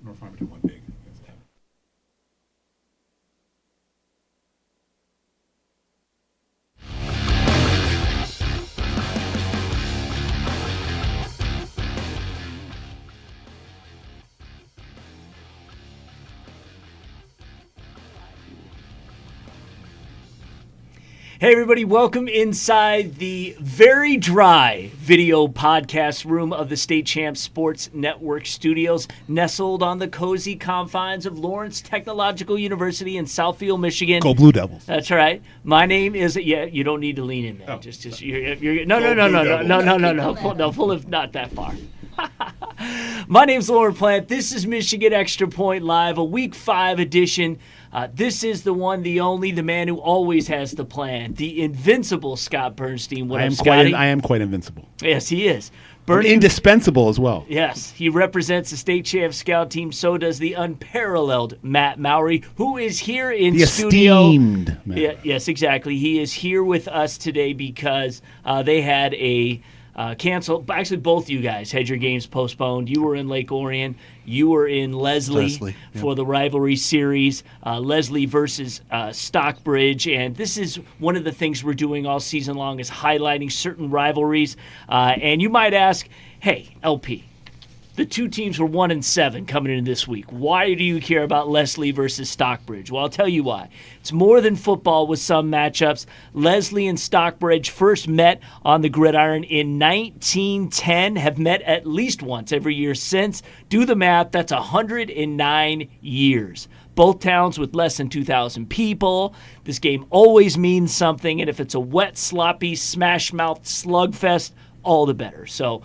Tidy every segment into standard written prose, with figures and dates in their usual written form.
North Farmington won big against them. Hey everybody, welcome inside the very dry video podcast room of the State Champs Sports Network studios, nestled on the cozy confines of Lawrence Technological University in Southfield, Michigan. Go Blue Devils. That's right. My name is, you don't need to lean in, man. Oh. You're no, pull it not that far. My name's Lauren Plant. This is Michigan Extra Point Live, a Week 5 edition. This is the one, the only, the man who always has the plan, the invincible Scott Bernstein. What up, Scotty? I am quite invincible. Yes, he is. Indispensable as well. Yes, he represents the State Champs Scout team. So does the unparalleled Matt Mowry, who is here in The studio. esteemed Matt. Yeah, yes, exactly. He is here with us today because they had a canceled. Actually, both you guys had your games postponed. You were in Lake Orion. You were in Leslie for the rivalry series, Leslie versus Stockbridge. And this is one of the things we're doing all season long is highlighting certain rivalries. And you might ask, hey, LP, the two teams were 1-7 coming into this week. Why do you care about Leslie versus Stockbridge? Well, I'll tell you why. It's more than football with some matchups. Leslie and Stockbridge first met on the gridiron in 1910, have met at least once every year since. Do the math, that's 109 years. Both towns with less than 2,000 people. This game always means something, and if it's a wet, sloppy, smash-mouthed slugfest, all the better. So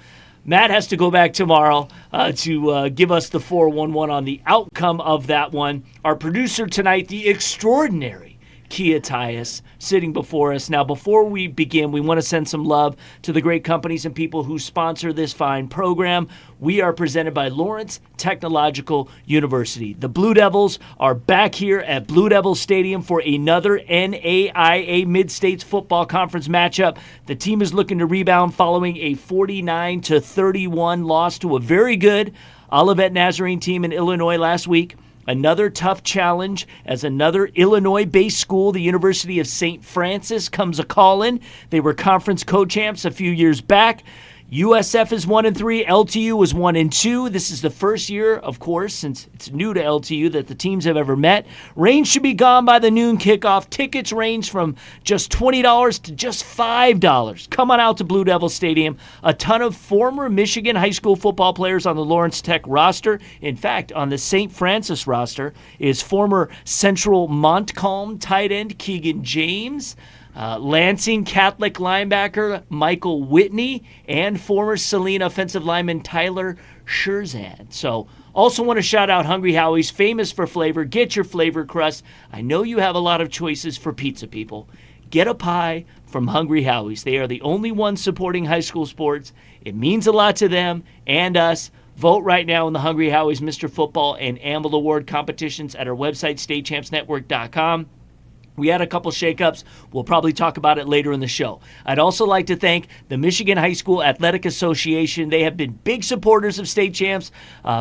Matt has to go back tomorrow to give us the 411 on the outcome of that one. Our producer tonight, the extraordinary Kia Tyus, sitting before us. Now, before we begin, we want to send some love to the great companies and people who sponsor this fine program. We are presented by Lawrence Technological University. The Blue Devils are back here at Blue Devils Stadium for another NAIA Mid-States Football Conference matchup. The team is looking to rebound following a 49-31 loss to a very good Olivet Nazarene team in Illinois last week. Another tough challenge as another Illinois-based school, the University of St. Francis, comes a-calling. They were conference co-champs a few years back. USF is 1-3. LTU is 1-2. This is the first year, of course, since it's new to LTU, that the teams have ever met. Rain should be gone by the noon kickoff. Tickets range from just $20 to just $5. Come on out to Blue Devil Stadium. A ton of former Michigan high school football players on the Lawrence Tech roster. In fact, on the St. Francis roster is former Central Montcalm tight end Keegan James, Lansing Catholic linebacker Michael Whitney, and former Saline offensive lineman Tyler Sherzan. So also want to shout out Hungry Howies, famous for flavor. Get your flavor crust. I know you have a lot of choices for pizza people. Get a pie from Hungry Howies. They are the only ones supporting high school sports. It means a lot to them and us. Vote right now in the Hungry Howies Mr. Football and Amble Award competitions at our website, statechampsnetwork.com. We had a couple shakeups. We'll probably talk about it later in the show. I'd also like to thank the Michigan High School Athletic Association. They have been big supporters of State Champs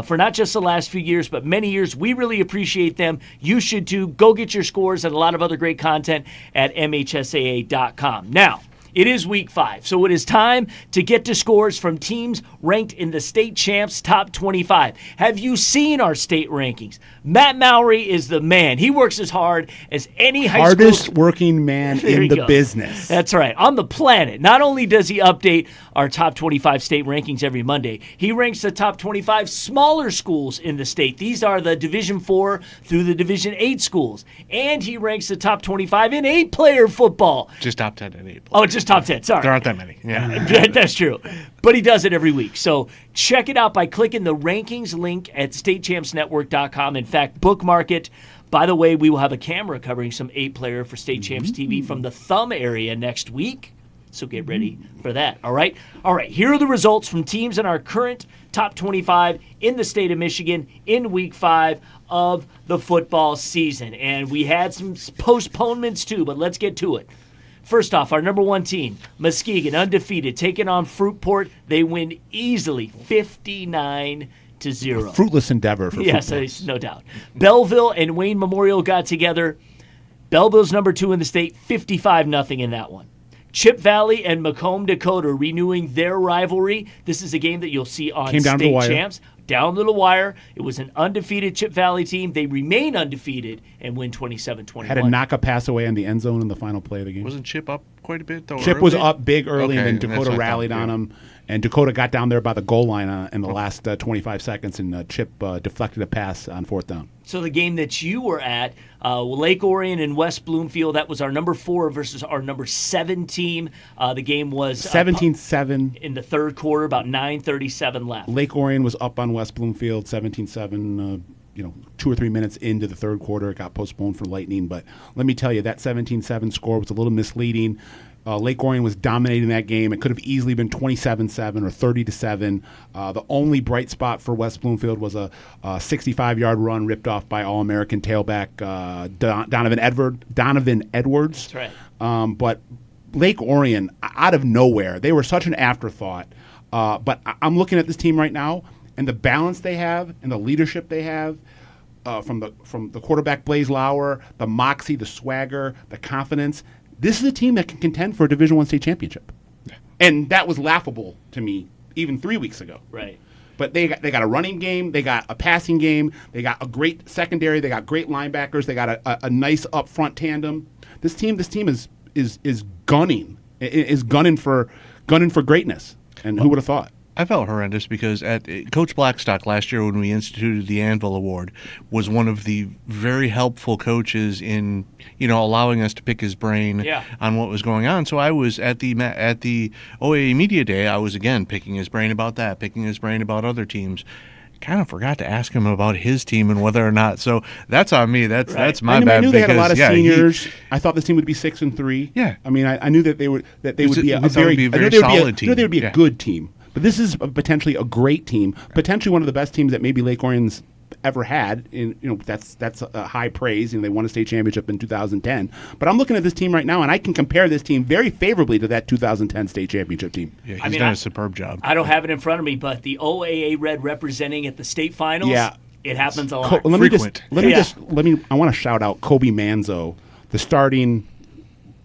for not just the last few years, but many years. We really appreciate them. You should too. Go get your scores and a lot of other great content at MHSAA.com. Now, it is Week 5, so it is time to get to scores from teams ranked in the State Champs Top 25. Have you seen our state rankings? Matt Mowry is the man. He works as hard as any high school. Hardest working man in the business. That's right, on the planet. Not only does he update our top 25 state rankings every Monday, he ranks the top 25 smaller schools in the state. These are the Division 4 through the Division 8 schools. And he ranks the top 25 in 8-player football. Just top 10 and 8. Oh, just top 10, sorry. There aren't that many. Yeah. That's true. But he does it every week. So check it out by clicking the rankings link at statechampsnetwork.com. In fact, bookmark it. By the way, we will have a camera covering some 8-player for State Champs TV from the Thumb area next week. So get ready for that. All right. Here are the results from teams in our current top 25 in the state of Michigan in Week 5 of the football season. And we had some postponements too, but let's get to it. First off, our number one team, Muskegon, undefeated, taking on Fruitport. They win easily 59 0. Fruitless endeavor for Yes, football. no doubt. Belleville and Wayne Memorial got together. Belleville's number 2 in the state, 55-0 in that one. Chip Valley and Macomb, Dakota renewing their rivalry. This is a game that you'll see on Came down to the state wire. champs. Down to the wire. It was an undefeated Chip Valley team. They remain undefeated and win 27-21. Had a knock-up pass away in the end zone in the final play of the game. Wasn't Chip up quite a bit, though? Chip was up big early, Okay, and then and that's Dakota what I thought, rallied on yeah. him. And Dakota got down there by the goal line in the last 25 seconds, and Chip deflected a pass on 4th down. So the game that you were at, Lake Orion and West Bloomfield, that was our number 4 versus our number 7 team. The game was 17-7. in the third quarter, about 9:37 left. Lake Orion was up on West Bloomfield, 17-7. 2 or 3 minutes into the third quarter, it got postponed for lightning. But let me tell you, that 17-7 score was a little misleading. Lake Orion was dominating that game. It could have easily been 27-7 or 30-7. The only bright spot for West Bloomfield was a 65-yard run ripped off by All-American tailback Donovan Edwards. That's right. But Lake Orion, out of nowhere, they were such an afterthought. But I'm looking at this team right now, and the balance they have and the leadership they have, from the quarterback Blaze Lauer, the moxie, the swagger, the confidence. This is a team that can contend for a Division I state championship, and that was laughable to me even 3 weeks ago. Right. But they got a running game, they got a passing game, they got a great secondary, they got great linebackers, they got a nice up front tandem. This team is gunning for greatness, and who would have thought? I felt horrendous because Coach Blackstock last year, when we instituted the Anvil Award, was one of the very helpful coaches in allowing us to pick his brain on what was going on. So I was at the OAA Media Day. I was again picking his brain about that, picking his brain about other teams. Kind of forgot to ask him about his team and whether or not. So that's on me. That's my bad. I knew they had a lot of because, seniors. I thought this team would be 6-3. Yeah. I mean, I knew that they would be a we thought it very would be a very solid team. I knew they would be Yeah. a good team. But this is potentially a great team, potentially one of the best teams that maybe Lake Orion's ever had. That's a high praise. They won a state championship in 2010. But I'm looking at this team right now, and I can compare this team very favorably to that 2010 state championship team. Yeah, he's done a superb job. I don't have it in front of me, but the OAA Red representing at the state finals, it happens a lot. I want to shout out Kobe Manzo, the starting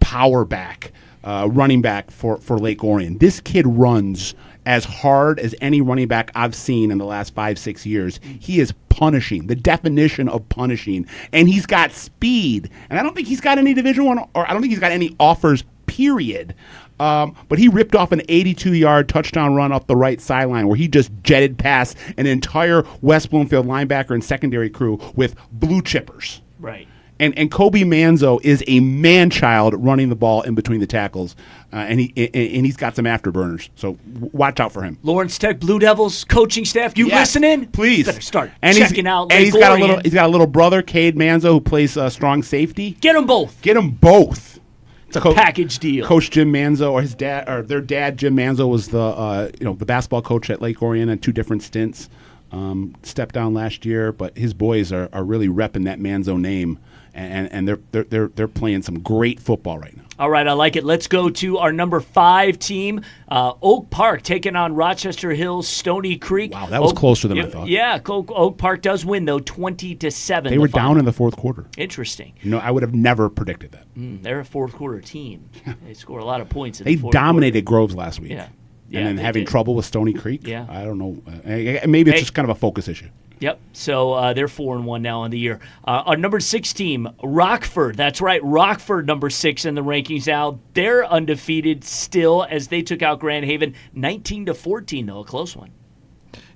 power back, running back for Lake Orion. This kid runs as hard as any running back I've seen in the last 5-6 years. He is punishing, the definition of punishing, and he's got speed. And I don't think he's got any Division I, or I don't think he's got any offers, period. But he ripped off an 82-yard touchdown run up the right sideline where he just jetted past an entire West Bloomfield linebacker and secondary crew with blue chippers. Right. And Kobe Manzo is a man-child running the ball in between the tackles, and he's got some afterburners. So watch out for him. Lawrence Tech Blue Devils coaching staff, you listening? Please Better start and checking out. And Lake he's got Orion. a little brother, Cade Manzo, who plays strong safety. Get them both. Get them both. It's a package deal. Coach Jim Manzo, or his dad, or their dad, Jim Manzo, was the basketball coach at Lake Orion on 2 different stints. Stepped down last year, but his boys are really repping that Manzo name, and they're playing some great football right now. All right, I like it. Let's go to our number 5 team, Oak Park, taking on Rochester Hills, Stony Creek. Wow, that was closer than I thought. Yeah, Oak Park does win, though, 20-7. They were down in the fourth quarter. Interesting. I would have never predicted that. They're a fourth quarter team. They score a lot of points in They the fourth dominated Groves last week. Yeah. And then they having did. trouble with Stony Creek. Yeah. I don't know. Maybe it's just kind of a focus issue. Yep. So they're 4-1 now on the year. Our number 6 team, Rockford. That's right, Rockford, number 6 in the rankings now. They're undefeated still as they took out Grand Haven, 19-14 though, a close one.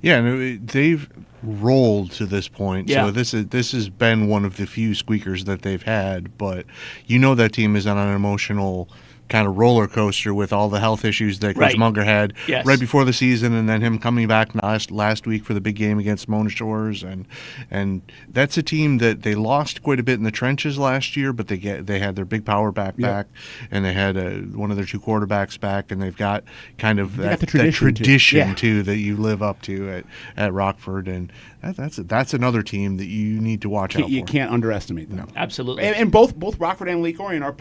Yeah, they've rolled to this point. Yeah. So this has been one of the few squeakers that they've had. But that team is on an emotional kind of roller coaster with all the health issues that Coach Munger had right before the season, and then him coming back last week for the big game against Mona Shores, and that's a team that they lost quite a bit in the trenches last year, but they had their big power back, and they had one of their 2 quarterbacks back, and they've got kind of that tradition too that you live up to at Rockford, and that's another team that you need to watch out for. You can't underestimate them. No. Absolutely. And both Rockford and Lake Orion are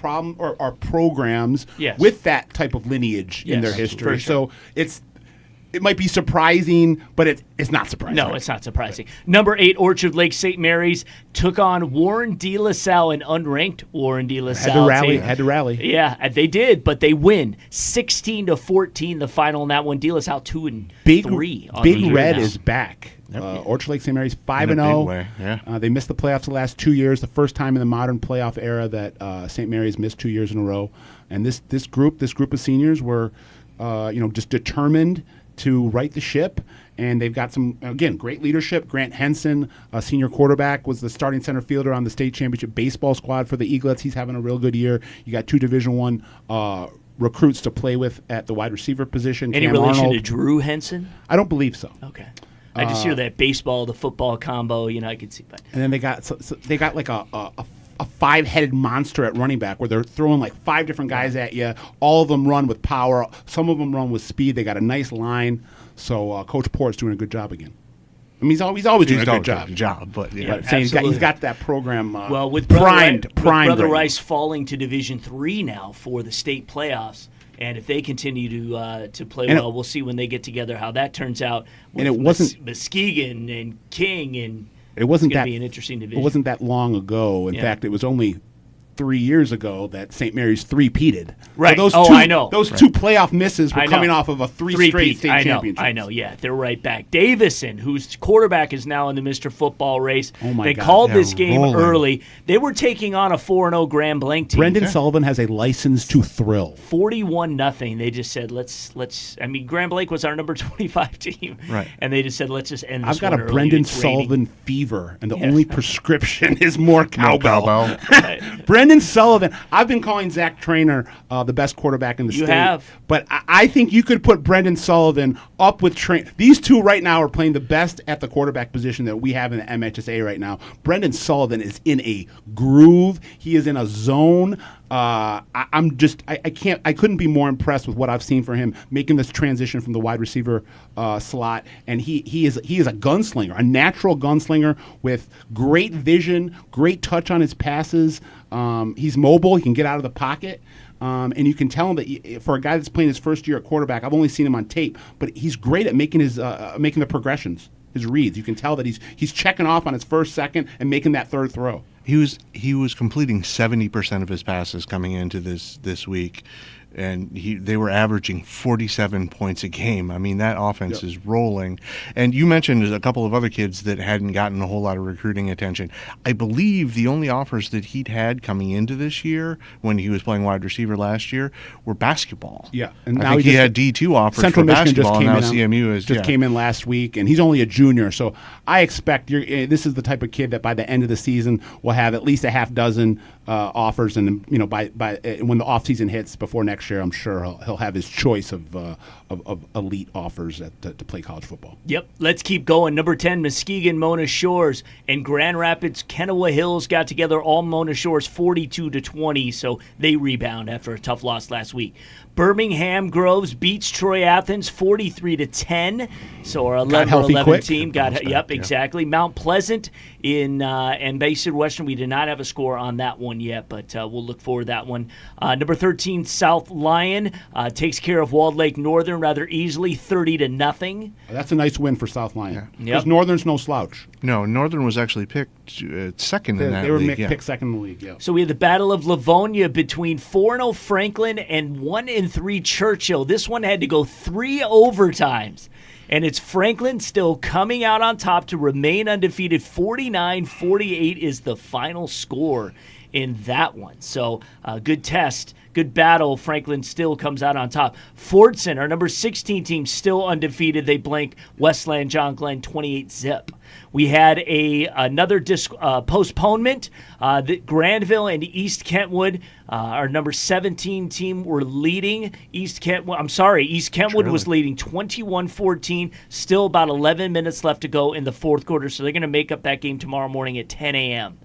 programs with that type of lineage in their history. For sure. So it might be surprising, but it's not surprising. No, it's not surprising. Number 8, Orchard Lake St. Mary's took on Warren De La Salle, an unranked Warren De La Salle Had to rally. Yeah, they did, but they win 16-14 the final in that one. De La Salle 2-3. Big Red is back. Orchard Lake St. Mary's 5-0. Yeah. They missed the playoffs the last 2 years. The first time in the modern playoff era that St. Mary's missed 2 years in a row. And this group of seniors were, just determined to right the ship. And they've got some, again, great leadership. Grant Henson, a senior quarterback, was the starting center fielder on the state championship baseball squad for the Eaglets. He's having a real good year. You got 2 Division I recruits to play with at the wide receiver position. Any Cam relation Arnold. to Drew Henson? I don't believe so. Okay. I just hear that baseball to football combo. I could see that. And then they got like a 5-headed monster at running back where they're throwing like 5 different guys at you. All of them run with power. Some of them run with speed. They got a nice line. So Coach Port's doing a good job again. I mean, he's always doing a good job. But he's got that program with primed. Brother Rice falling to Division III now for the state playoffs. And if they continue to play well, we'll see when they get together how that turns out. And it wasn't Muskegon and King, and it wasn't it's going to be an interesting division. It wasn't that long ago. In fact, it was only 3 years ago that St. Mary's three-peated. Right. So I know. Those 2 playoff misses were coming off of a 3 straight state championships. I know, yeah. They're right back. Davison, whose quarterback is now in the Mr. Football race. Oh my they God. called this game rolling. early. They were taking on a 4-0 Grand Blanc team. Brendan Sullivan has a license to thrill. 41-0. They just said, let's. I mean, Grand Blanc was our number 25 team. Right. And they just said, let's just end this I've got one a early. Brendan It's raining. Sullivan fever, and the only prescription is more cowbell. Right. Brendan Sullivan. I've been calling Zach Trainer the best quarterback in the state. You have. But I think you could put Brendan Sullivan up with Trainer. These 2 right now are playing the best at the quarterback position that we have in the MHSAA right now. Brendan Sullivan is in a groove. He is in a zone. I couldn't be more impressed with what I've seen for him making this transition from the wide receiver slot. And he is a gunslinger, a natural gunslinger with great vision, great touch on his passes. He's mobile. He can get out of the pocket. And you can tell him that for a guy that's playing his first year at quarterback, I've only seen him on tape, but he's great at making making the progressions, his reads. You can tell that he's checking off on his first, second, and making that third throw. He was completing 70% of his passes coming into this week, and they were averaging 47 points a game. I mean, that offense is rolling. And you mentioned a couple of other kids that hadn't gotten a whole lot of recruiting attention. I believe the only offers that he'd had coming into this year when he was playing wide receiver last year were basketball. Yeah, and I think he had D2 offers Central for Michigan basketball, and now CMU came in last week, and he's only a junior. So I expect this is the type of kid that by the end of the season will have at least a half dozen offers, and by when the offseason hits before next year, I'm sure he'll have his choice of elite offers to play college football. Yep, let's keep going. Number 10, Muskegon Mona Shores and Grand Rapids Kennewa Hills got together. All Mona Shores 42-20, so they rebound after a tough loss last week. Birmingham Groves beats Troy Athens 43-10. So our 11 team got exactly. Mount Pleasant and Bay City Western, we did not have a score on that one yet, but we'll look forward to that one. Number 13, South Lyon takes care of Walled Lake Northern rather easily, 30-0. That's a nice win for South Lyon. Because Yep. Northern's no slouch. No, Northern was actually picked second in that They were league. picked second in the league. Yeah. So we had the Battle of Livonia between 4-0 Franklin and 1-3 Churchill. This one had to go 3 overtimes. And it's Franklin still coming out on top to remain undefeated. 49-48 is the final score in that one. So good test, good battle. Franklin still comes out on top. Fordson, our number 16 team, still undefeated. They blank Westland John Glenn 28-0. We had another postponement. Grandville and East Kentwood, our number 17 team, were leading. East Kentwood was leading 21-14. Still about 11 minutes left to go in the fourth quarter, so they're going to make up that game tomorrow morning at 10 a.m.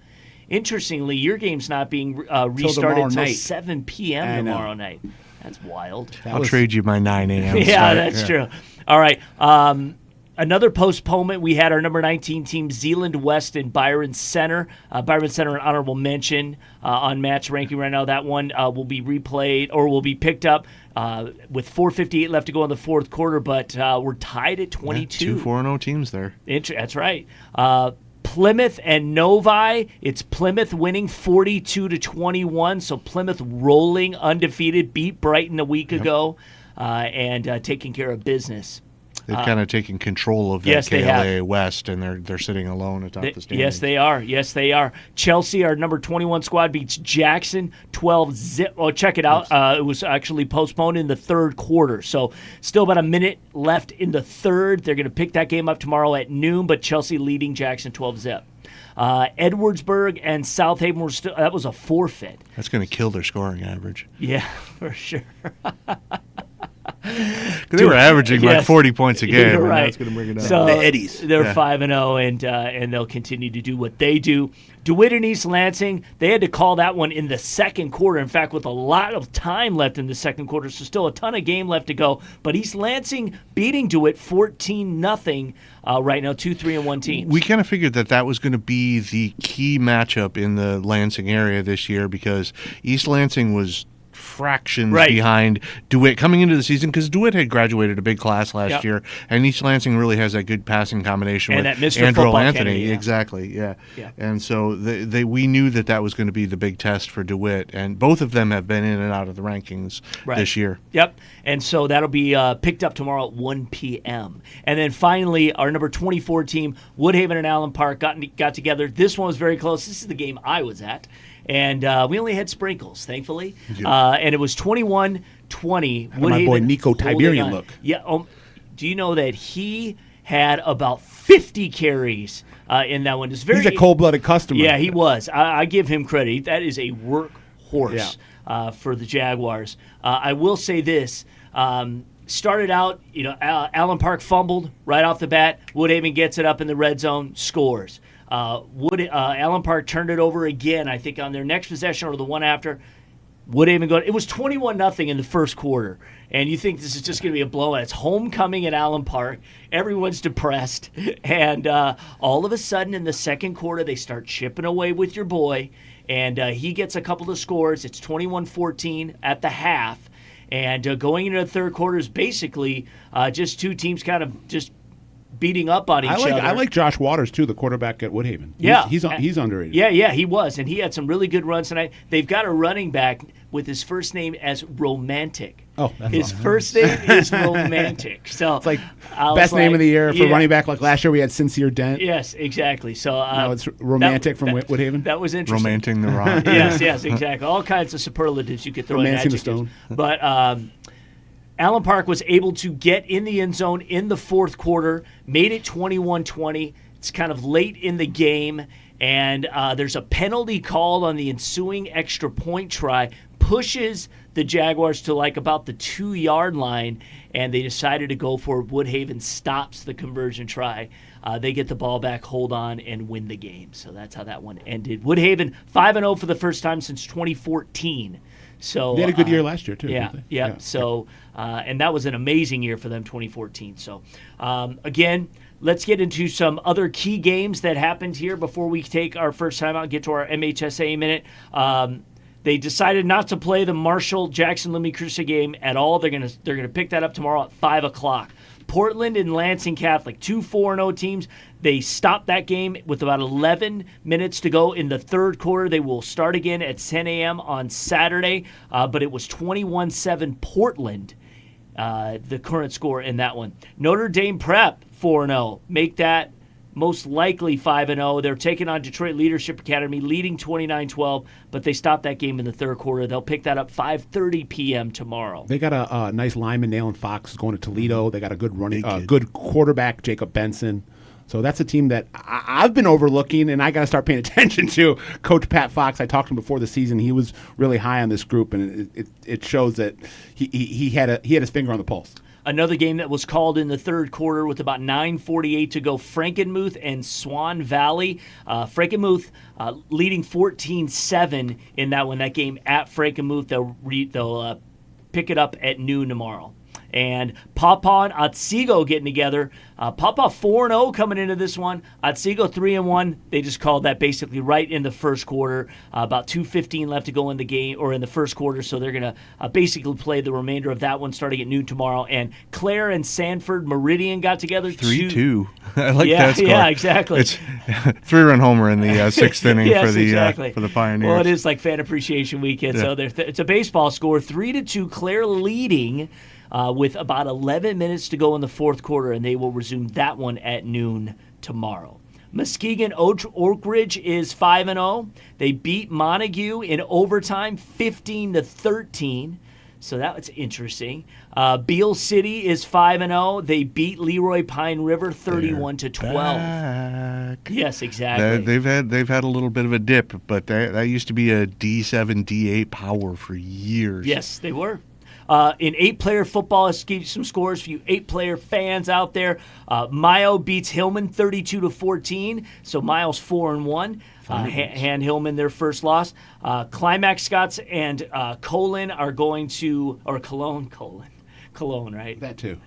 Interestingly, your game's not being restarted until 7 p.m. tomorrow night. That's wild. I'll trade you my 9 a.m. Yeah, that's true. All right. Another postponement, we had our number 19 team, Zeeland West and Byron Center. Byron Center, an honorable mention on match ranking right now. That one will be replayed or will be picked up with 4:58 left to go in the fourth quarter, but we're tied at 22. Two 4-0 teams there. That's right. Plymouth and Novi, it's Plymouth winning 42-21, so Plymouth rolling undefeated, beat Brighton a week ago, and taking care of business. They've kind of taken control of that KLA West, and they're sitting alone atop the standings. Yes, they are. Yes, they are. Chelsea, our number 21 squad, beats Jackson 12-0. Oh, check it out. It was actually postponed in the third quarter, so still about a minute left in the third. They're going to pick that game up tomorrow at noon, but Chelsea leading Jackson 12-0. Edwardsburg and South Haven were still. That was a forfeit. That's going to kill their scoring average. Yeah, for sure. They were averaging like 40 points a game. You're right. That's going to bring it down. So the Eddies. They're 5-0, and they'll continue to do what they do. DeWitt and East Lansing, they had to call that one in the second quarter. In fact, with a lot of time left in the second quarter, so still a ton of game left to go. But East Lansing beating DeWitt 14-0 right now, 2-3-1 teams. We kind of figured that was going to be the key matchup in the Lansing area this year because East Lansing was fractions behind DeWitt coming into the season because DeWitt had graduated a big class last year, and East Lansing really has that good passing combination and with that Mr. Andrew Football Anthony. Kennedy, Exactly, yeah. And so we knew that was going to be the big test for DeWitt, and both of them have been in and out of the rankings this year. Yep, and so that'll be picked up tomorrow at 1 p.m. And then finally, our number 24 team, Woodhaven and Allen Park, got together. This one was very close. This is the game I was at. And we only had sprinkles, thankfully. And it was 21-20. My boy Nico Tiberian look. Yeah. Do you know that he had about 50 carries in that one? He's a cold-blooded customer. Yeah, he was. I give him credit. That is a workhorse for the Jaguars. I will say this. Started out, Allen Park fumbled right off the bat. Woodhaven gets it up in the red zone, scores. Allen Park turned it over again, I think, on their next possession or the one after. Woodhaven going. It was 21-0 in the first quarter, and you think this is just going to be a blowout. It's homecoming at Allen Park. Everyone's depressed, and all of a sudden in the second quarter they start chipping away with your boy, and he gets a couple of scores. It's 21-14 at the half, and going into the third quarter is basically just two teams kind of just beating up on each other. I like Josh Waters, too, the quarterback at Woodhaven. He's underrated. Yeah, he was, and he had some really good runs tonight. They've got a running back with his first name as Romantic. Oh, that's his first name is Romantic. So it's like best name of the year for running back. Like last year, we had Sincere Dent. Yes, exactly. So now it's Romantic from Woodhaven. That was interesting. Romanting the rock. yes, exactly. All kinds of superlatives you could throw in adjectives. The stone. But Allen Park was able to get in the end zone in the fourth quarter, made it 21-20. It's kind of late in the game, and there's a penalty called on the ensuing extra point try, pushes the Jaguars to like about the 2-yard line, and they decided to go for it. Woodhaven stops the conversion try. They get the ball back, hold on, and win the game. So that's how that one ended. Woodhaven 5-0 for the first time since 2014. So they had a good year last year too. Yeah. So and that was an amazing year for them, 2014. So again, let's get into some other key games that happened here before we take our first time out and get to our MHSAA minute. They decided not to play the Marshall Jackson Lemmy Crusoe game at all. They're gonna pick that up tomorrow at 5:00. Portland and Lansing Catholic, 2 4-0 teams. They stopped that game with about 11 minutes to go in the third quarter. They will start again at 10 a.m. on Saturday, but it was 21-7 Portland, the current score in that one. Notre Dame Prep, 4-0. Make that most likely 5-0. They're taking on Detroit Leadership Academy, leading 29-12, but they stopped that game in the third quarter. They'll pick that up 5:30 p.m. tomorrow. They got a nice lineman, Nalen Fox, going to Toledo. They got a good good quarterback, Jacob Benson. So that's a team that I've been overlooking, and I got to start paying attention to. Coach Pat Fox, I talked to him before the season. He was really high on this group, and it shows that he had his finger on the pulse. Another game that was called in the third quarter with about 9:48 to go, Frankenmuth and Swan Valley. Frankenmuth leading 14-7 in that one. That game at Frankenmuth, they'll pick it up at noon tomorrow. and Pawpaw and Otsego getting together. Pawpaw 4-0 coming into this one. Otsego 3-1. They just called that basically right in the first quarter. About 2:15 left to go in the game, or in the first quarter, so they're going to basically play the remainder of that one starting at noon tomorrow. And Clare and Sanford Meridian got together. 3-2. I like that score. Yeah, exactly. It's 3-run homer in the sixth inning yes, for the exactly. For the Pioneers. Well, it is like Fan Appreciation Weekend, so it's a baseball score, 3-2. Clare leading with about 11 minutes to go in the fourth quarter, and they will resume that one at noon tomorrow. Muskegon Oak Ridge is 5-0. They beat Montague in overtime, 15-13. So that was interesting. Beale City is 5-0. They beat Leroy Pine River 31-12. Yes, exactly. They've had a little bit of a dip, but that used to be a D7, D8 power for years. Yes, they were. In 8-player football, let's give you some scores for you 8-player fans out there. Mayo beats Hillman 32-14, so Mayo's 4-1. Han Hillman, their first loss. Climax Scots and Cologne are going to, or Cologne, right? That too.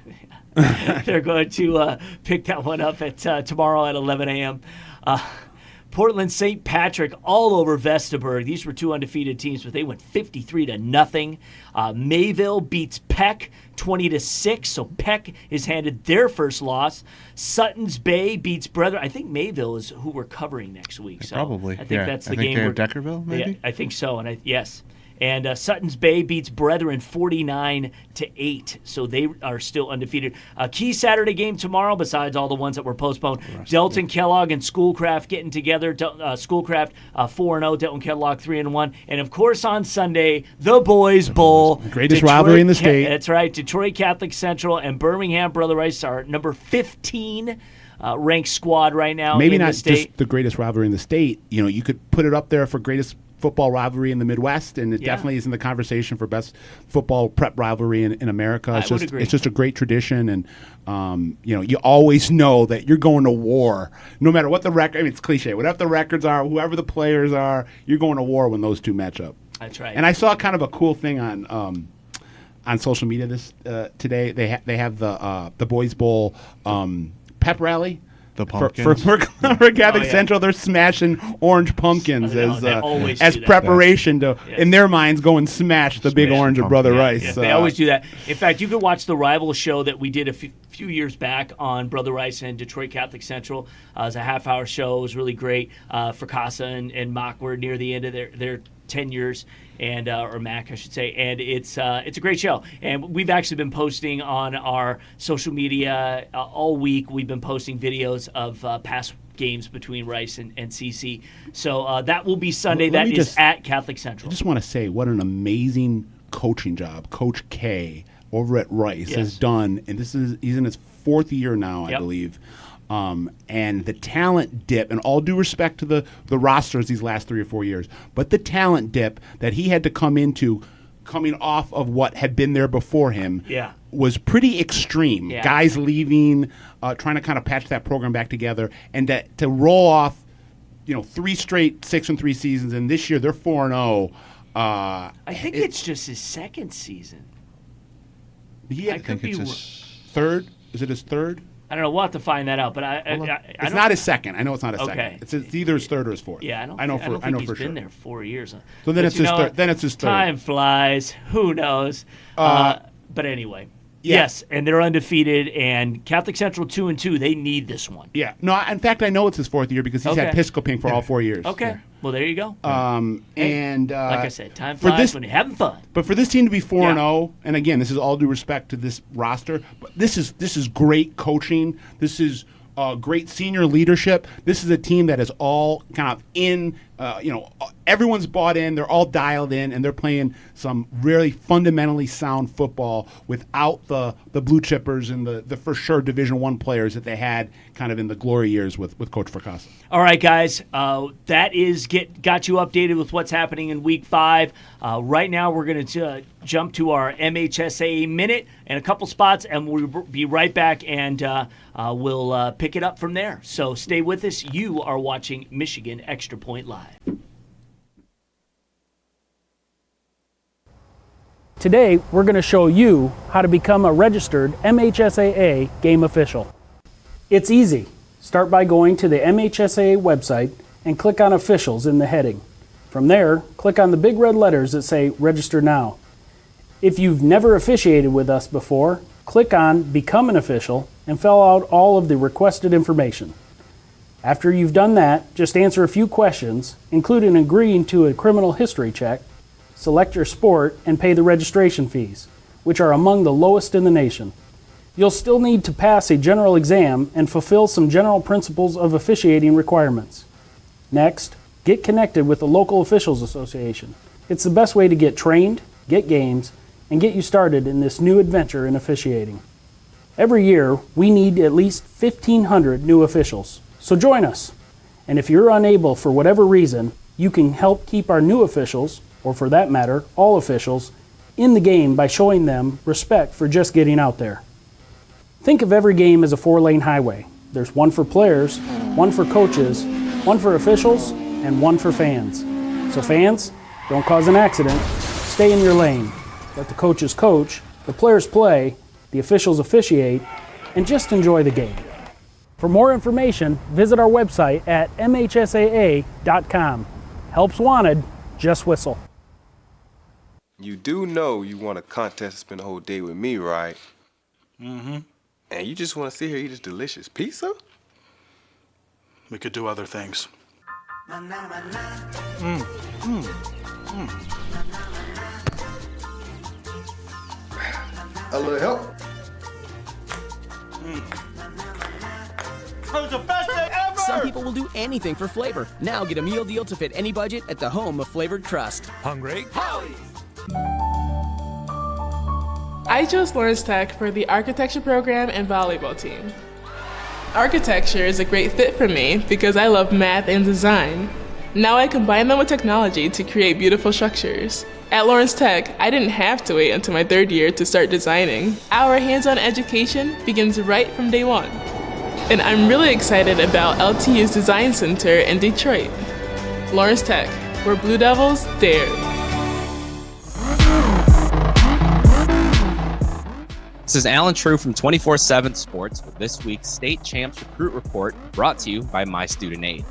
They're going to pick that one up at tomorrow at 11 a.m. Portland St. Patrick all over Vestaburg. These were two undefeated teams, but they went 53-0. Mayville beats Peck 20-6, so Peck is handed their first loss. Sutton's Bay beats Brethren. I think Mayville is who we're covering next week. So probably. I think that's the game. They have Deckerville, maybe? Yeah, I think so. And yes. And Sutton's Bay beats Brethren 49-8, so they are still undefeated. A key Saturday game tomorrow, besides all the ones that were postponed. Delton Kellogg and Schoolcraft getting together. Schoolcraft 4-0, Delton Kellogg 3-1, and of course on Sunday the Boys Bowl, greatest rivalry in the state. That's right. Detroit Catholic Central and Birmingham Brother Rice are number 15. Ranked squad right now. Maybe in not the state. just the greatest rivalry in the state. You could put it up there for greatest football rivalry in the Midwest, and it definitely is in the conversation for best football prep rivalry in America. I would agree. It's just a great tradition, and you always know that you're going to war, no matter what the record. I mean, it's cliche. Whatever the records are, whoever the players are, you're going to war when those two match up. That's right. And I saw kind of a cool thing on social media today. They have the Boys Bowl pep rally. The pumpkins. For Catholic Central, they're smashing orange pumpkins as preparation to, in their minds, go and smash the big orange of Brother Rice. Yeah, they always do that. In fact, you could watch the rival show that we did a few years back on Brother Rice and Detroit Catholic Central. It was a half-hour show. It was really great. For Casa and Mock were near the end of their tenures, and or Mac, I should say, and it's a great show. And we've actually been posting on our social media all week. We've been posting videos of past games between Rice and CC. So that will be Sunday. That is at Catholic Central. I just want to say what an amazing coaching job Coach K over at Rice has done, and he's in his fourth year now, I believe. And the talent dip, and all due respect to the rosters these last 3 or 4 years, but the talent dip that he had to come into coming off of what had been there before him was pretty extreme. Yeah. Guys leaving, trying to kind of patch that program back together, and to roll off 3 straight 6-3 seasons, and this year they're 4-0. I think it's just his second season. Yeah, I think it's his third. Is it his third? I don't know. We'll have to find that out. But it's not his second. I know it's not his second. It's either his third or his fourth. Yeah, I know he's for been there 4 years. So then it's his third. Then it's his third. Time flies. Who knows? But anyway. Yeah. Yes, and they're undefeated, and Catholic Central 2-2. They need this one. Yeah. No, in fact, I know it's his fourth year because he's had Piscoping for all 4 years. Okay. Yeah. Well, there you go. And like I said, time flies when you're having fun. But for this team to be 4-0, and again, this is all due respect to this roster, but this is great coaching. This is great senior leadership. This is a team that is all kind of in. Everyone's bought in. They're all dialed in, and they're playing some really fundamentally sound football without the blue chippers and the for sure Division I players that they had kind of in the glory years with Coach Fracassa. All right, guys, that is got you updated with what's happening in Week 5. Right now, we're going to jump to our MHSAA minute and a couple spots, and we'll be right back, and we'll pick it up from there. So stay with us. You are watching Michigan Extra Point Live. Today, we're going to show you how to become a registered MHSAA game official. It's easy. Start by going to the MHSAA website and click on Officials in the heading. From there, click on the big red letters that say Register Now. If you've never officiated with us before, click on Become an Official and fill out all of the requested information. After you've done that, just answer a few questions, including agreeing to a criminal history check, select your sport, and pay the registration fees, which are among the lowest in the nation. You'll still need to pass a general exam and fulfill some general principles of officiating requirements. Next, get connected with the local officials association. It's the best way to get trained, get games, and get you started in this new adventure in officiating. Every year, we need at least 1,500 new officials, so join us. And if you're unable for whatever reason, you can help keep our new officials, or for that matter, all officials, in the game by showing them respect for just getting out there. Think of every game as a 4-lane highway. There's one for players, one for coaches, one for officials, and one for fans. So fans, don't cause an accident, stay in your lane. Let the coaches coach, the players play, the officials officiate, and just enjoy the game. For more information, visit our website at mhsaa.com. Helps wanted, just whistle. You do know you want a contest to spend the whole day with me, right? Mm-hmm. And you just want to sit here and eat this delicious pizza? We could do other things. A little help? That was the best day ever! Some people will do anything for flavor. Now get a meal deal to fit any budget at the home of flavored crust. Hungry? Howies! I chose Lawrence Tech for the architecture program and volleyball team. Architecture is a great fit for me because I love math and design. Now I combine them with technology to create beautiful structures. At Lawrence Tech, I didn't have to wait until my 3rd year to start designing. Our hands-on education begins right from day one. And I'm really excited about LTU's Design Center in Detroit. Lawrence Tech, where Blue Devils dare. This is Alan True from 24/7 Sports with this week's State Champs Recruit Report, brought to you by My Student Aid.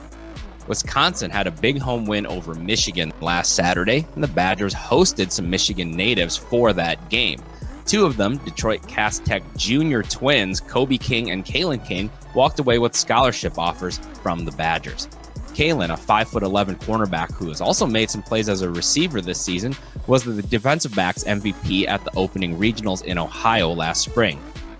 Wisconsin had a big home win over Michigan last Saturday, and the Badgers hosted some Michigan natives for that game. 2 of them, Detroit Cass Tech junior twins Kobe King and Kalen King, walked away with scholarship offers from the Badgers. Kalen, a 5'11" cornerback who has also made some plays as a receiver this season, was the defensive backs MVP at the opening regionals in Ohio last spring.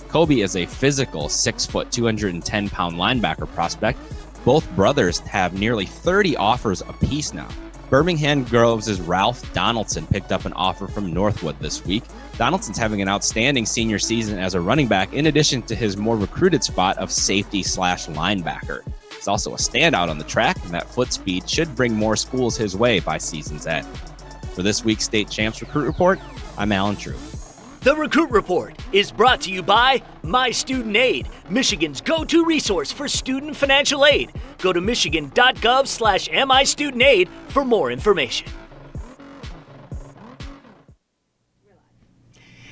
Kobe is a physical 6', 210-pound linebacker prospect. Both brothers have nearly 30 offers apiece now. Birmingham Groves' Ralph Donaldson picked up an offer from Northwood this week. Donaldson's having an outstanding senior season as a running back, in addition to his more recruited spot of safety/linebacker. He's also a standout on the track, and that foot speed should bring more schools his way by season's end. For this week's State Champs Recruit Report, I'm Alan True. The Recruit Report is brought to you by My Student Aid, Michigan's go-to resource for student financial aid. Go to michigan.gov/MIStudentAid for more information.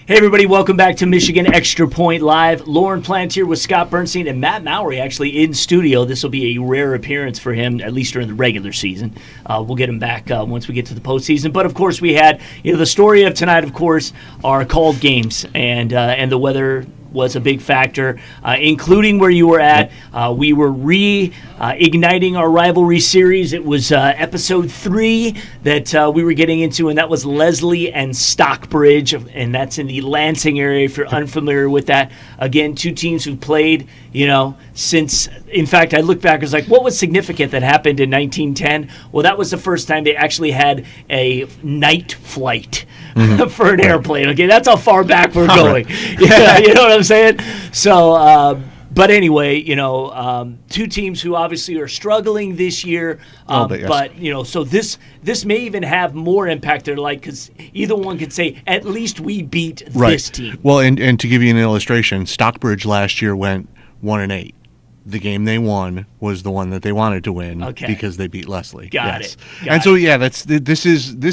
Hey everybody, welcome back to Michigan Extra Point Live. Lauren Plantier with Scott Bernstein and Matt Mowry actually in studio. This will be a rare appearance for him, at least during the regular season. We'll get him back once we get to the postseason. But of course, we had the story of tonight. Of course, are called games, and the weather was a big factor, including where you were at. We were reigniting our rivalry series. It was episode 3 that we were getting into, and that was Leslie and Stockbridge, and that's in the Lansing area if you're unfamiliar with that. Again, 2 teams who played, since, in fact, I looked back, I was like, what was significant that happened in 1910? Well, that was the first time they actually had a night flight for an airplane. Okay, that's how far back we're going. Yeah, you know what I'm saying? So, but anyway, 2 teams who obviously are struggling this year. But so this may even have more impact there, because either one could say at least we beat this team. Well, and to give you an illustration, Stockbridge last year went 1-8. the game they won was the one that they wanted to win Okay. because they beat Leslie. Got Yes. it. And so this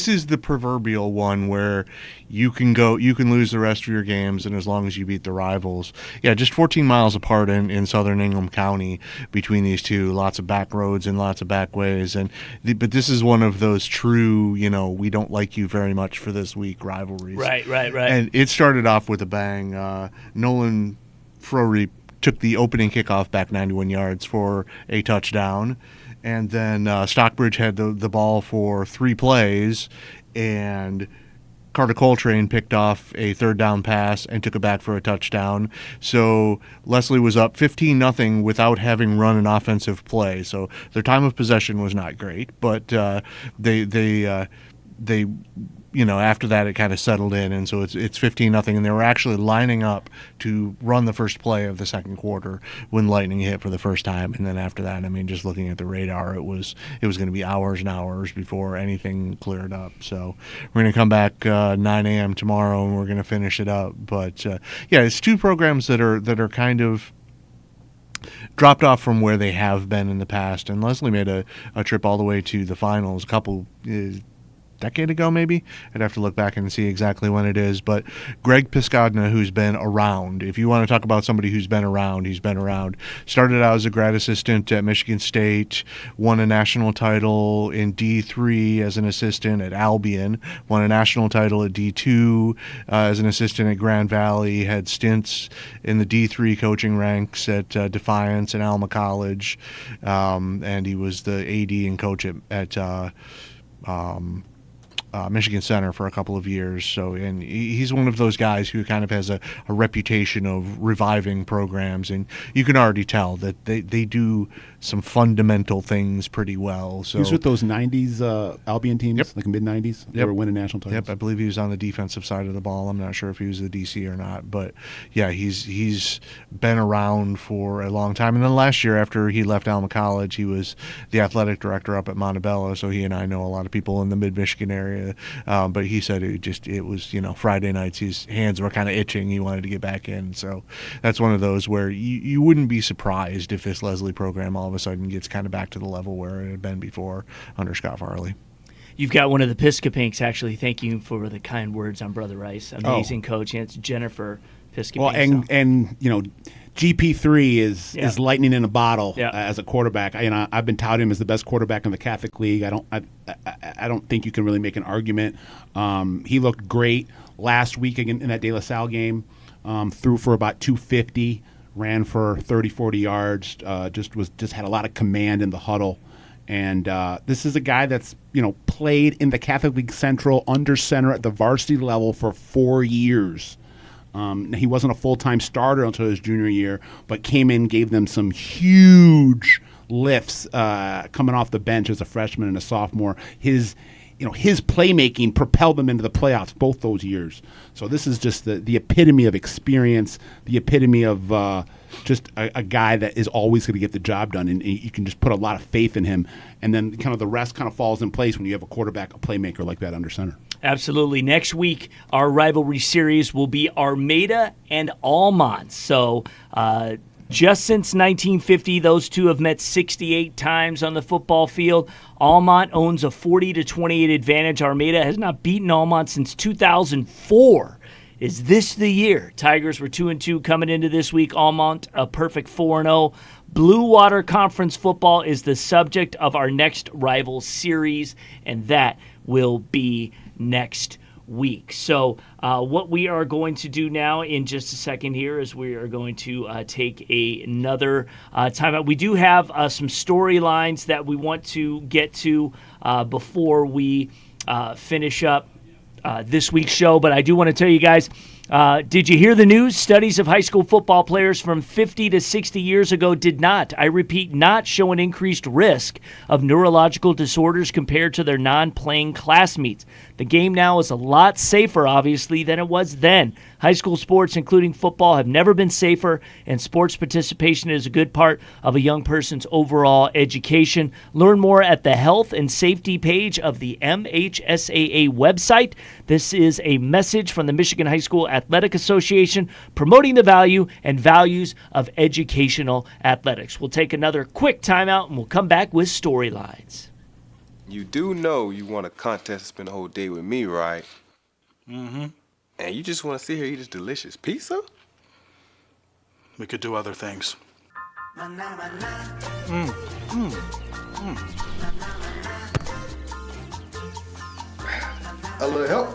is the proverbial one where you can lose the rest of your games, and as long as you beat the rivals. Yeah, just 14 miles apart in southern Ingham County between these two, lots of back roads and lots of back ways, but this is one of those true, we don't like you very much for this week rivalries. Right. And it started off with a bang. Nolan Frory took the opening kickoff back 91 yards for a touchdown. And then Stockbridge had the ball for 3 plays, and Carter Coltrane picked off a third down pass and took it back for a touchdown. So Leslie was up 15-0 without having run an offensive play. So their time of possession was not great, but they after that it kind of settled in, and so it's 15-0, and they were actually lining up to run the first play of the second quarter when lightning hit for the first time. And then after that, just looking at the radar, it was going to be hours and hours before anything cleared up. So we're going to come back 9 a.m. tomorrow, and we're going to finish it up. But it's two programs that are kind of dropped off from where they have been in the past. And Leslie made a trip all the way to the finals a couple decade ago, maybe. I'd have to look back and see exactly when it is. But Greg Piscadna, who's been around, if you want to talk about somebody who's been around, he's been around. Started out as a grad assistant at Michigan State, won a national title in D3 as an assistant at Albion, won a national title at D2 as an assistant at Grand Valley, had stints in the D3 coaching ranks at Defiance and Alma College, and he was the AD and coach at Michigan Center for a couple of years. So, and he's one of those guys who kind of has a reputation of reviving programs, and you can already tell that they do some fundamental things pretty well. So he was with those 90s Albion teams, Yep. like mid-90s. They were winning national titles. Yep, I believe he was on the defensive side of the ball. I'm not sure if he was the DC or not, but yeah, he's been around for a long time. And then last year, after he left Alma College, he was the athletic director up at Montebello. So he and I know a lot of people in the mid-Michigan area. But he said it was Friday nights, his hands were kind of itching. He wanted to get back in. So that's one of those where you wouldn't be surprised if this Leslie program all of a sudden gets kind of back to the level where it had been before under Scott Farley. You've got one of the Piscopinks, actually. Thank you for the kind words on Brother Rice. Amazing coach. And it's Jennifer Piscopink. Well, and GP3 is lightning in a bottle as a quarterback. I've been touting him as the best quarterback in the Catholic League. I don't think you can really make an argument. He looked great last week in that De La Salle game. Threw for about 250, ran for 30-40 yards. Just had a lot of command in the huddle. And this is a guy that's played in the Catholic League Central under center at the varsity level for 4 years. He wasn't a full-time starter until his junior year, but came in, gave them some huge lifts coming off the bench as a freshman and a sophomore. His playmaking propelled them into the playoffs both those years. So this is just the epitome of experience, the epitome of just a guy that is always going to get the job done, and you can just put a lot of faith in him. And then kind of the rest kind of falls in place when you have a quarterback, a playmaker like that under center. Absolutely. Next week, our rivalry series will be Armada and Almont. So just since 1950, those two have met 68 times on the football field. Almont owns a 40-28 advantage. Armada has not beaten Almont since 2004. Is this the year? Tigers were 2-2 coming into this week. Almont a perfect 4-0. Blue Water Conference football is the subject of our next rival series, and that will be next week. So what we are going to do now in just a second here is we are going to take another timeout. We do have some storylines that we want to get to before we finish up this week's show, but I do want to tell you guys, did you hear the news? Studies of high school football players from 50 to 60 years ago did not, I repeat, not show an increased risk of neurological disorders compared to their non-playing classmates. The game now is a lot safer, obviously, than it was then. High school sports, including football, have never been safer, and sports participation is a good part of a young person's overall education. Learn more at the health and safety page of the MHSAA website. This is a message from the Michigan High School Athletic Association, promoting the value and values of educational athletics. We'll take another quick timeout, and we'll come back with storylines. You do know you want a contest to spend the whole day with me, right? Mm-hmm. And you just want to sit here and eat this delicious pizza? We could do other things. A little help?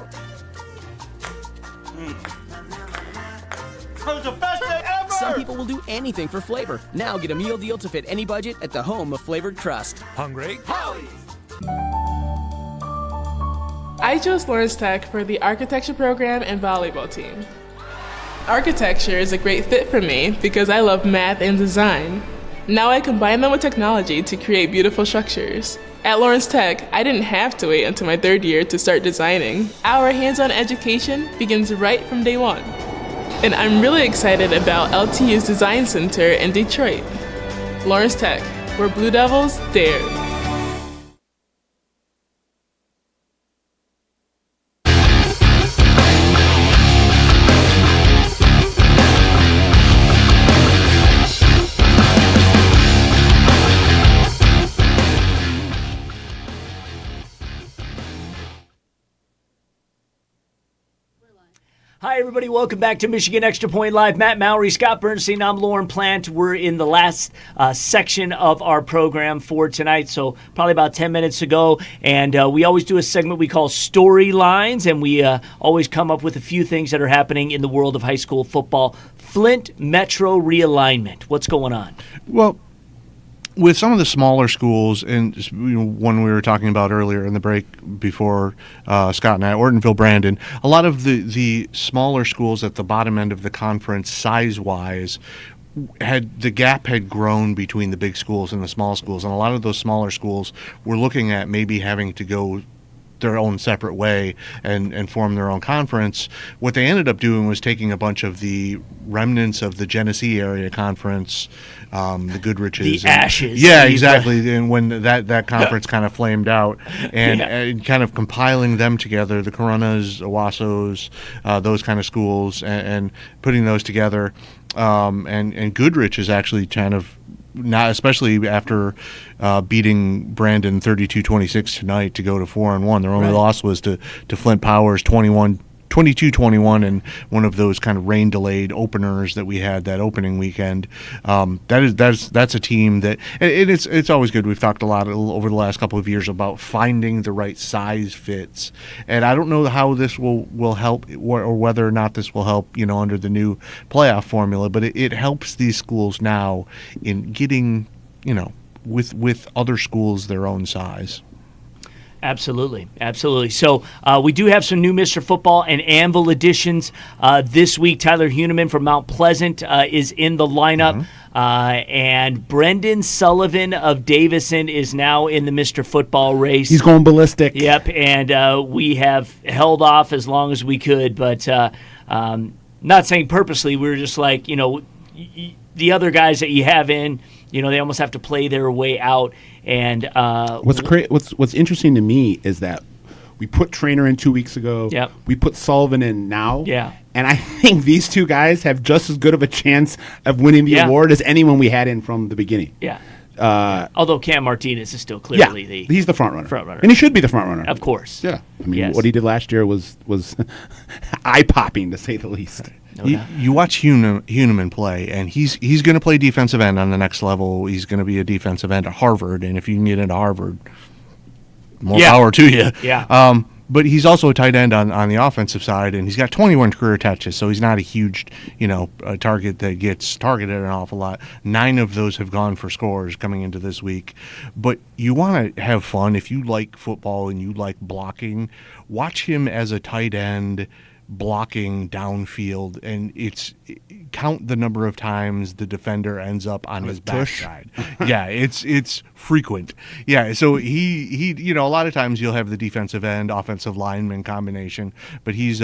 That was the best day ever! Some people will do anything for flavor. Now get a meal deal to fit any budget at the home of flavored crust. Hungry? Howies! I chose Lawrence Tech for the architecture program and volleyball team. Architecture is a great fit for me because I love math and design. Now I combine them with technology to create beautiful structures. At Lawrence Tech, I didn't have to wait until my third year to start designing. Our hands-on education begins right from day one. And I'm really excited about LTU's Design Center in Detroit. Lawrence Tech, where Blue Devils dare. Hi, everybody. Welcome back to Michigan Extra Point Live. Matt Mowry, Scott Bernstein. I'm Lauren Plant. We're in the last section of our program for tonight, so probably about 10 minutes to go. And we always do a segment we call Storylines, and we always come up with a few things that are happening in the world of high school football. Flint Metro realignment. What's going on? Well, with some of the smaller schools, and one we were talking about earlier in the break before Scott and I, Ortonville, Brandon, a lot of the smaller schools at the bottom end of the conference, size-wise, the gap had grown between the big schools and the small schools, and a lot of those smaller schools were looking at maybe having to go their own separate way and form their own conference. What they ended up doing was taking a bunch of the remnants of the Genesee area conference, the Goodriches, the ashes. Yeah, exactly. And when that conference kind of flamed out, and kind of compiling them together, the Coronas, Owassos, those kind of schools, and putting those together. And Goodrich is actually kind of, not especially after beating Brandon 32-26 tonight to go to 4-1. Their only loss was to Flint Powers 22-21 in one of those kind of rain delayed openers that we had that opening weekend. That's a team that, and it's always good. We've talked a lot over the last couple of years about finding the right size fits, and I don't know how this will help or whether or not this will help under the new playoff formula, but it helps these schools now in getting with other schools their own size. Absolutely. So we do have some new Mr. Football and Anvil editions this week. Tyler Huneman from Mount Pleasant is in the lineup. And Brendan Sullivan of Davison is now in the Mr. Football race. He's going ballistic. Yep, and we have held off as long as we could, but not saying purposely. We were just like, the other guys that you have in, they almost have to play their way out. And what's interesting to me is that we put Trainer in 2 weeks ago. Yep. We put Sullivan in now. Yeah. And I think these two guys have just as good of a chance of winning the award as anyone we had in from the beginning. Yeah. Although Cam Martinez is still clearly he's the front runner. And he should be the front runner. Of course. Yeah. I mean, what he did last year was eye-popping, to say the least. You watch Huneman play, and he's going to play defensive end on the next level. He's going to be a defensive end at Harvard, and if you can get into Harvard, more power to you. Yeah. But he's also a tight end on the offensive side, and he's got 21 career touches, so he's not a huge, a target that gets targeted an awful lot. 9 of those have gone for scores coming into this week. But you want to have fun. If you like football and you like blocking, watch him as a tight end blocking downfield, and count the number of times the defender ends up on his backside. Yeah, it's frequent. Yeah, so he a lot of times you'll have the defensive end offensive lineman combination, but he's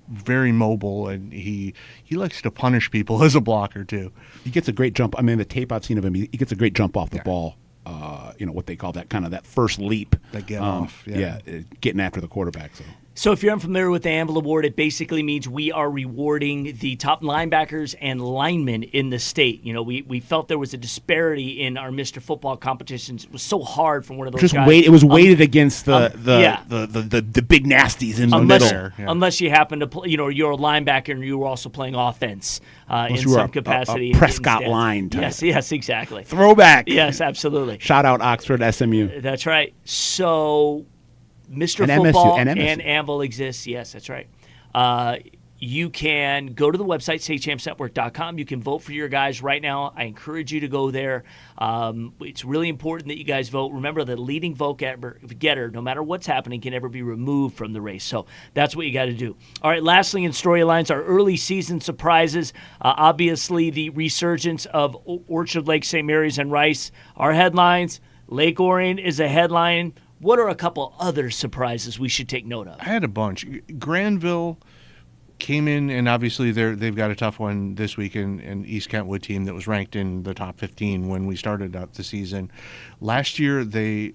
very mobile, and he likes to punish people as a blocker too. He gets a great jump. I mean, the tape I've seen of him, he gets a great jump off the ball. What they call that first leap. That get off. Getting after the quarterback. So So if you're unfamiliar with the Anvil Award, it basically means we are rewarding the top linebackers and linemen in the state. You know, we felt there was a disparity in our Mr. Football competitions. It was so hard for one of those guys. It was weighted against the big nasties in the middle. Unless you happen to play, you know, you're a linebacker and you were also playing offense in some capacity. A Prescott line type. Yes, exactly. Throwback. Yes, absolutely. Shout out Oxford, SMU. That's right. So Mr. And Football MSU. and Anvil exists. Yes, that's right. You can go to the website, statechampsnetwork.com. You can vote for your guys right now. I encourage you to go there. It's really important that you guys vote. Remember, the leading vote getter, no matter what's happening, can never be removed from the race. So that's what you got to do. All right, lastly in storylines, our early season surprises. Obviously, the resurgence of Orchard Lake, St. Mary's, and Rice. Our headlines, Lake Orion is a headline. What are a couple other surprises we should take note of? I had a bunch. Granville came in, and obviously they've got a tough one this week in East Kentwood team that was ranked in the top 15 when we started out the season. Last year they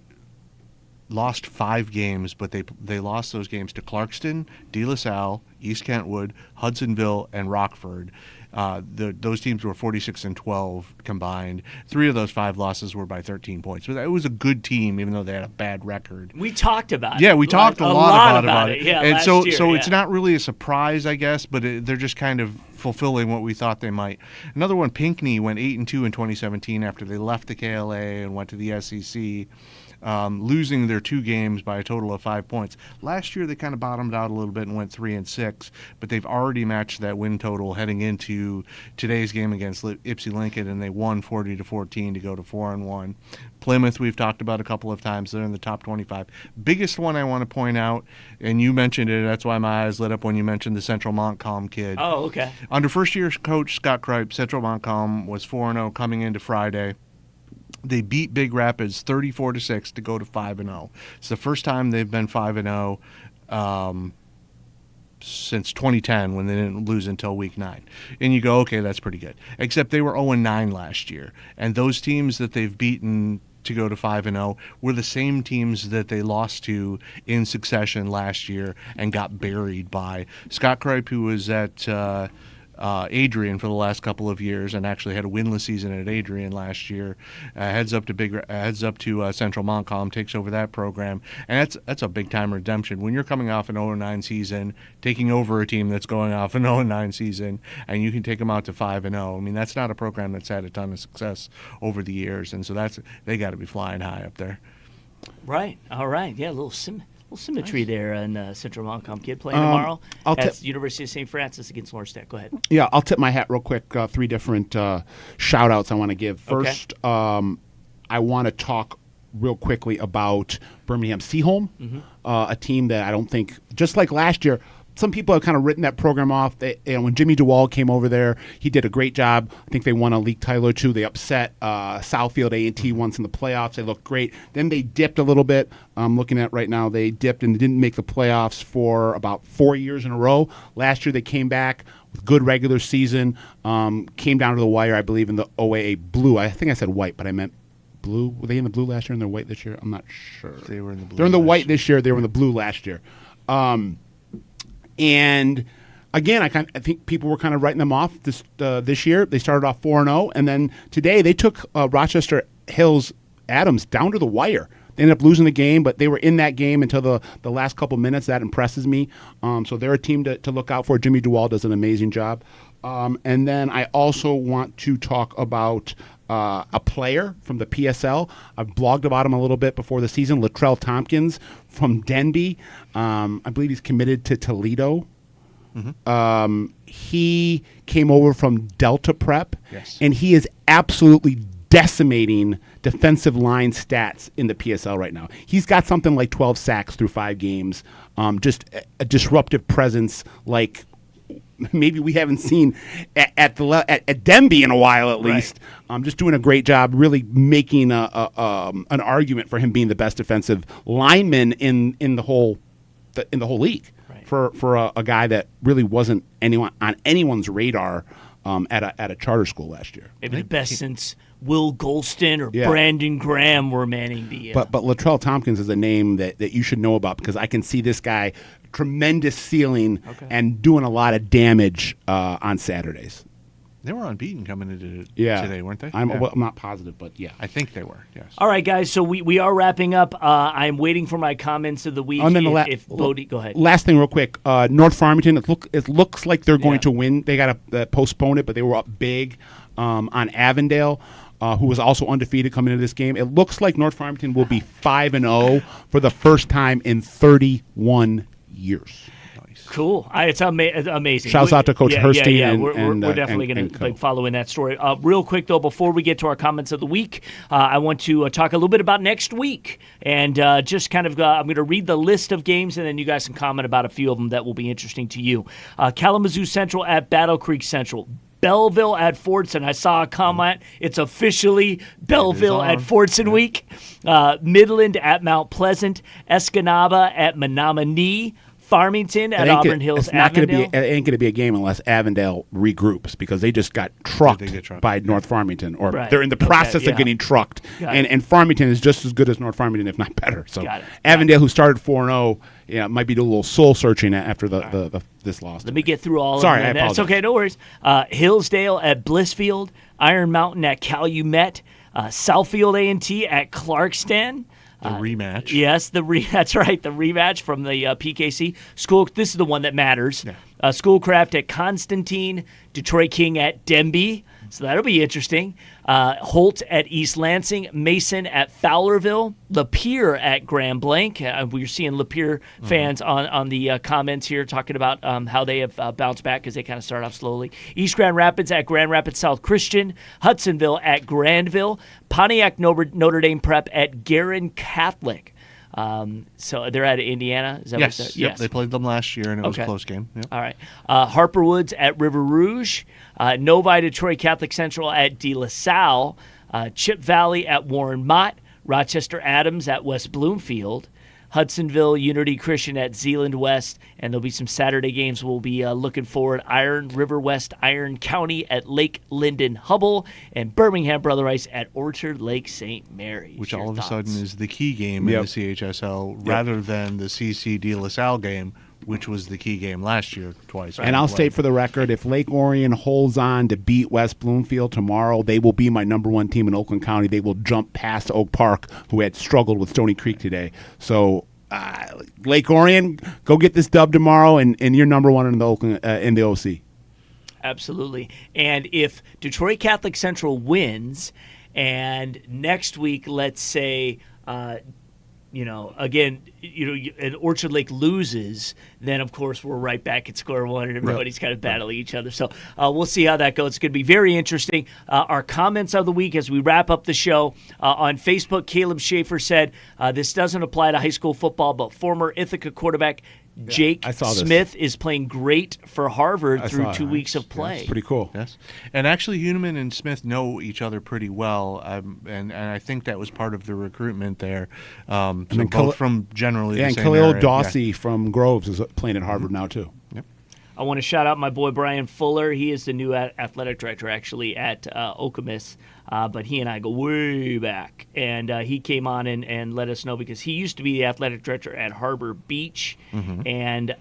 lost 5 games, but they lost those games to Clarkston, De La Salle, East Kentwood, Hudsonville, and Rockford. Those teams were 46-12 combined. 3 of those 5 losses were by 13 points. But it was a good team, even though they had a bad record. We talked about it. Yeah, we talked a lot about it. Yeah, and so year, it's not really a surprise, I guess, but they're just kind of fulfilling what we thought they might. Another one, Pinckney went 8-2 in 2017 after they left the KLA and went to the SEC. Losing their 2 games by a total of 5 points. Last year they kind of bottomed out a little bit and went 3-6, but they've already matched that win total heading into today's game against Ypsi Lincoln, and they won 40-14 to go to 4-1. Plymouth we've talked about a couple of times. They're in the top 25. Biggest one I want to point out, and you mentioned it, that's why my eyes lit up when you mentioned the Central Montcalm kid. Oh, okay. Under first-year coach Scott Kripe, Central Montcalm was 4-0 coming into Friday. They beat Big Rapids 34-6 to go to 5-0. It's the first time they've been 5-0 since 2010 when they didn't lose until week 9. And you go, okay, that's pretty good. Except they were 0-9 last year. And those teams that they've beaten to go to 5-0 were the same teams that they lost to in succession last year and got buried by. Scott Kripe, who was at Adrian for the last couple of years and actually had a winless season at Adrian last year, heads up to Central Montcalm, takes over that program, and that's a big time redemption when you're coming off an 0-9 season, taking over a team that's going off an 0-9 season, and you can take them out to 5-0. I mean, that's not a program that's had a ton of success over the years, and so they got to be flying high up there. Right. All right. Yeah, a little symmetry there in Central Montcalm kid playing tomorrow at University of St. Francis against Lawrence Tech. Go ahead. Yeah, I'll tip my hat real quick. 3 different shout-outs I want to give. First, I want to talk real quickly about Birmingham Seaholm, a team that I don't think, just like last year, some people have kind of written that program off. When Jimmy DeWald came over there, he did a great job. I think they won a league title or 2. They upset Southfield A&T once in the playoffs. They looked great. Then they dipped a little bit. I'm looking at right now. They dipped and didn't make the playoffs for about 4 years in a row. Last year they came back with good regular season. Came down to the wire, I believe, in the OAA blue. I think I said white, but I meant blue. Were they in the blue last year and they're white this year? I'm not sure. They were in the blue. They're in the white this year. They were in the blue last year. And again, I think people were kind of writing them off this year. They started off 4-0, and then today they took Rochester Hills Adams down to the wire. They ended up losing the game, but they were in that game until the last couple minutes. That impresses me. So they're a team to look out for. Jimmy DeWald does an amazing job. And then I also want to talk about a player from the PSL. I've blogged about him a little bit before the season, Latrell Tompkins from Denby. I believe he's committed to Toledo. He came over from Delta Prep, and he is absolutely decimating defensive line stats in the PSL right now. He's got something like 12 sacks through 5 games, just a disruptive presence like maybe we haven't seen at Denby in a while, at least. Just doing a great job, really making an argument for him being the best defensive lineman in the whole league. For a guy that really wasn't on anyone's radar at a charter school last year. Maybe the best since Will Golston or Brandon Graham were manning the. But Latrell Tompkins is a name that you should know about because I can see this guy tremendous ceiling and doing a lot of damage on Saturdays. They were unbeaten coming into today, weren't they? I'm not positive, but yeah. I think they were, yes. All right, guys, so we are wrapping up. I'm waiting for my comments of the week. And then Bodie, go ahead. Last thing real quick. North Farmington, it looks like they're going to win. They got to postpone it, but they were up big on Avondale, who was also undefeated coming into this game. It looks like North Farmington will be 5-0 for the first time in 31 years. Cool. It's amazing. Shouts out to Coach Hurstey. Yeah. We're definitely going to be following that story. Real quick, though, before we get to our comments of the week, I want to talk a little bit about next week. And just kind of, I'm going to read the list of games, and then you guys can comment about a few of them that will be interesting to you. Kalamazoo Central at Battle Creek Central. Belleville at Fordson. I saw a comment. It's officially Belleville at Fordson week. Midland at Mount Pleasant. Escanaba at Menominee. Farmington at Auburn Hills. It ain't going to be a game unless Avondale regroups because they just got trucked by North Farmington, or they're in the process of getting trucked. And Farmington is just as good as North Farmington, if not better. So Avondale, who started 4-0, might be doing a little soul searching after this loss. Let me get through all Sorry, of them. I apologize. That's okay, no worries. Hillsdale at Blissfield. Iron Mountain at Calumet. Southfield A&T at Clarkston. The rematch. Yes, that's right. The rematch from the PKC. This is the one that matters. Yeah. Schoolcraft at Constantine. Detroit King at Denby. So that'll be interesting. Holt at East Lansing. Mason at Fowlerville. Lapeer at Grand Blanc. We're seeing Lapeer fans on the comments here talking about how they have bounced back because they kind of started off slowly. East Grand Rapids at Grand Rapids South Christian. Hudsonville at Grandville. Pontiac Notre Dame Prep at Guerin Catholic. So they're out of Indiana. Is that yes. What yes. They played them last year, and it was a close game. Yep. All right. Harper Woods at River Rouge. Novi Detroit Catholic Central at De La Salle. Chip Valley at Warren Mott. Rochester Adams at West Bloomfield. Hudsonville Unity Christian at Zeeland West, and there'll be some Saturday games we'll be looking forward. Iron River West, Iron County at Lake Linden Hubble, and Birmingham Brother Rice at Orchard Lake St. Mary's. Which all of a sudden is the key game in the CHSL rather than the CC De La Salle game, which was the key game last year twice. And I'll state for the record, if Lake Orion holds on to beat West Bloomfield tomorrow, they will be my number one team in Oakland County. They will jump past Oak Park, who had struggled with Stony Creek today. So Lake Orion, go get this dub tomorrow, and you're number one in the Oakland in the OC. Absolutely. And if Detroit Catholic Central wins, and next week, let's say, again, and Orchard Lake loses, then of course we're right back at square one, and everybody's kind of battling each other. So we'll see how that goes. It's going to be very interesting. Our comments of the week as we wrap up the show on Facebook. Caleb Schaefer said, "This doesn't apply to high school football, but former Ithaca quarterback Jake Smith is playing great for Harvard through 2 weeks of play." It's pretty cool. Yes, and actually, Huneman and Smith know each other pretty well, and I think that was part of the recruitment there. So both from generally the and same Khalil area. Dawsey from Groves is playing at Harvard now too. Yep. I want to shout out my boy Brian Fuller. He is the new athletic director actually at Okemos, but he and I go way back. And he came on and let us know because he used to be the athletic director at Harbor Beach. And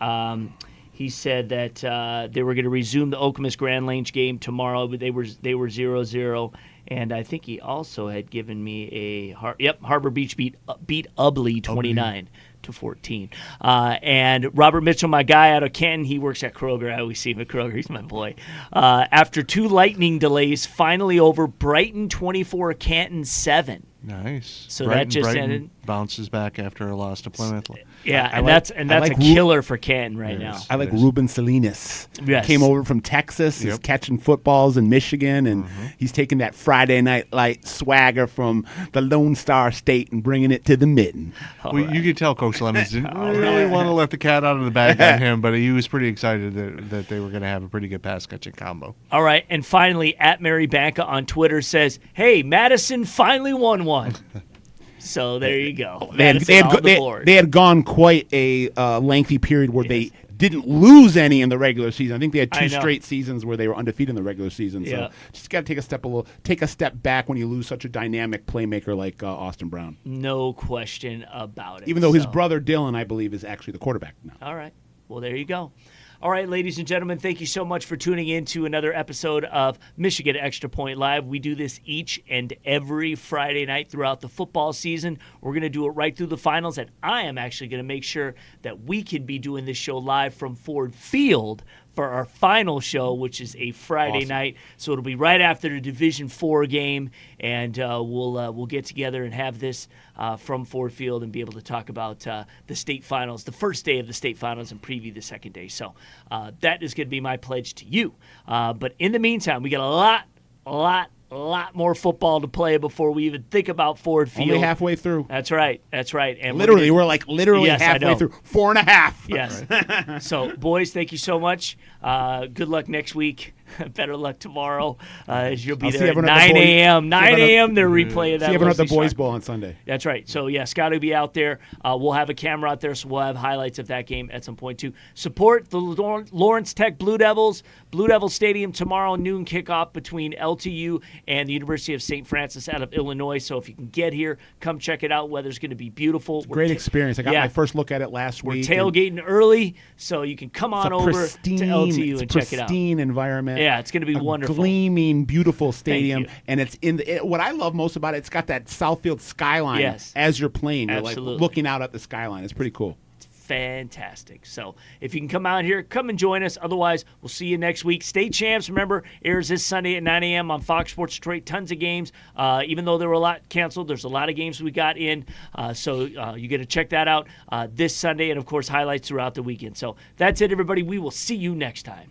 he said that they were going to resume the Okemos Grand Lange game tomorrow, but they were 0-0. And I think he also had given me Harbor Beach beat Ubley 29-14. And Robert Mitchell, my guy out of Canton, he works at Kroger. I always see him at Kroger. He's my boy. After 2 lightning delays, finally over. Brighton 24, Canton 7. Nice. So Brighton, that just Brighton ended. Bounces back after a loss to Plymouth. Yeah, that's a killer for Canton right now. I like Ruben Salinas. Yes. Came over from Texas. He's catching footballs in Michigan, and he's taking that Friday Night Light swagger from the Lone Star State and bringing it to the Mitten. You could tell Coach Lemons didn't really want to let the cat out of the bag on him, but he was pretty excited that they were going to have a pretty good pass-catching combo. All right, and finally, at Mary Banca on Twitter says, "Hey, Madison finally won one." So there you go. They had gone quite a lengthy period where they didn't lose any in the regular season. I think they had 2 straight seasons where they were undefeated in the regular season. So just got to take a step back when you lose such a dynamic playmaker like Austin Brown. No question about it. Even though his brother Dylan, I believe, is actually the quarterback now. All right. Well, there you go. All right, ladies and gentlemen, thank you so much for tuning in to another episode of Michigan Extra Point Live. We do this each and every Friday night throughout the football season. We're going to do it right through the finals, and I am actually going to make sure that we can be doing this show live from Ford Field for our final show, which is a Friday night. So it'll be right after the Division IV game, and we'll get together and have this from Ford Field and be able to talk about the state finals, the first day of the state finals, and preview the second day. So that is going to be my pledge to you. But in the meantime, we got a lot more football to play before we even think about Ford Field. Only halfway through. That's right. And literally, we're literally yes, halfway through. 4.5. Yes. So, boys, thank you so much. Good luck next week. Better luck tomorrow, as you'll be there at 9 a.m. 9 a.m. They're replaying that. See everyone at the Leslie Boys Sharp. Bowl on Sunday. That's right. So, yeah, Scott will be out there. We'll have a camera out there, so we'll have highlights of that game at some point, too. Support the Lawrence Tech Blue Devils. Blue Devil Stadium tomorrow, noon kickoff between LTU and the University of St. Francis out of Illinois. So, if you can get here, come check it out. Weather's going to be beautiful. Great experience. I got my first look at it last week. We're tailgating early, so you can come on over to LTU and check it out. Pristine environment. Yeah, it's going to be wonderful. Gleaming, beautiful stadium, and it's what I love most about it. It's got that Southfield skyline as you're playing. You're like looking out at the skyline. It's pretty cool. It's fantastic. So if you can come out here, come and join us. Otherwise, we'll see you next week. State Champs, remember, airs this Sunday at 9 a.m. on Fox Sports Detroit. Tons of games. Even though there were a lot canceled, there's a lot of games we got in. So you get to check that out this Sunday, and of course highlights throughout the weekend. So that's it, everybody. We will see you next time.